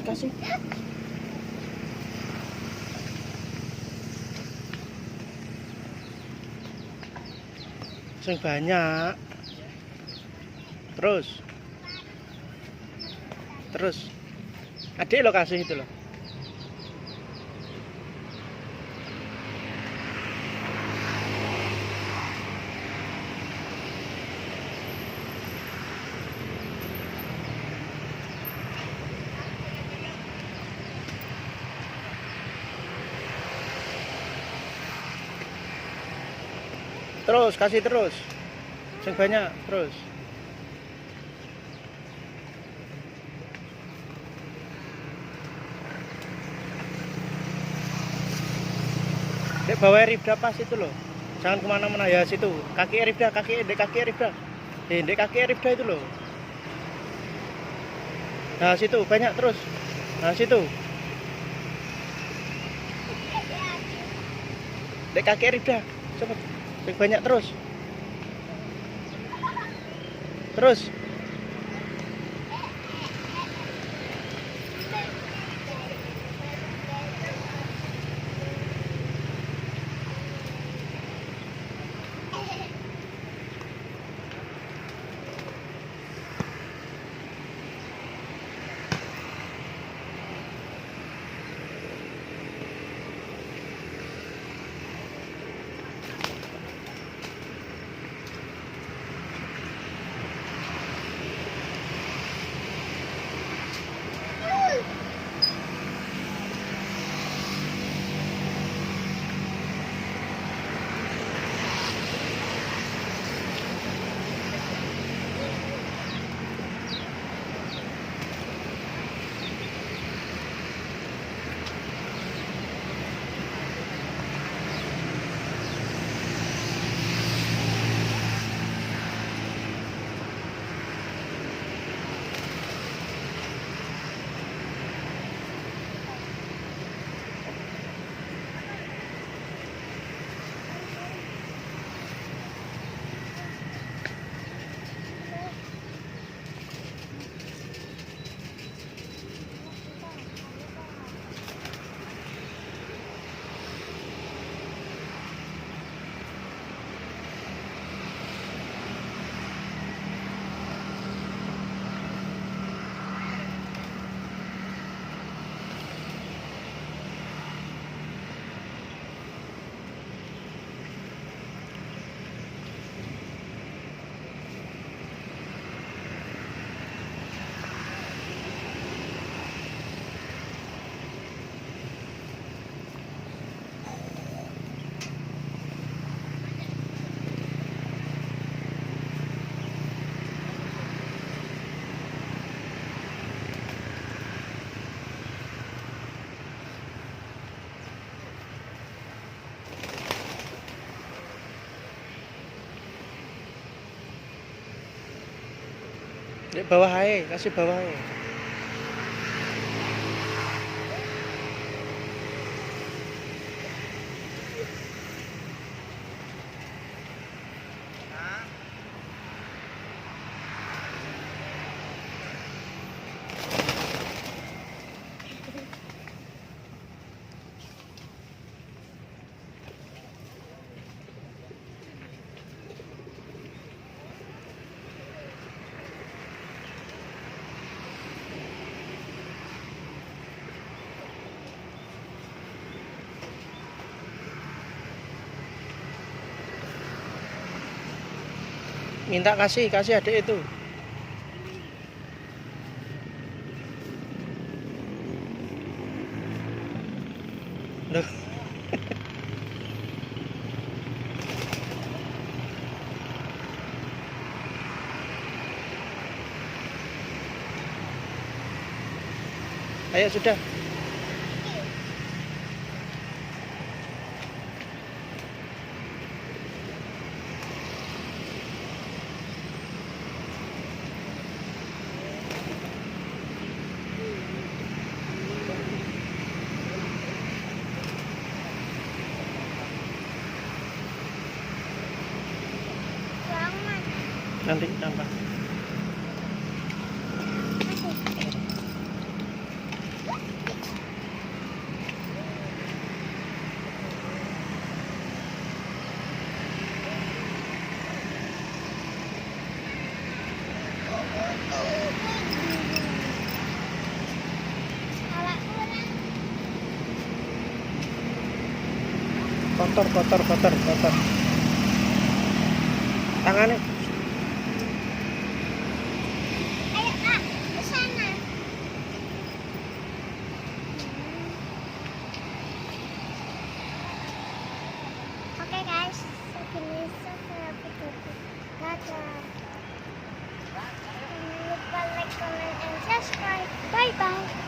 kasih. Sing banyak. Terus. Adik lo kasih itu loh. Terus kasih terus. Sing banyak terus. Dek bawa Rifda pas itu loh. Jangan kemana-mana ya situ. Kaki Rifda, dek kaki Rifda. Dek kaki Rifda itu loh. Nah situ banyak terus. Nah situ. Dek kaki Rifda. Cepet. Dek banyak terus. Terus. Dek bawah ae, kasih bawah ae. Minta kasih adik itu. Loh. Ayo sudah. Nanti tambah. Kotor, kotor, kotor, kotor. Tangannya. Ayo Kak, ke sana. Oke guys, segini saja videoku. Dadah. Jangan lupa like, comment, and subscribe. Bye bye.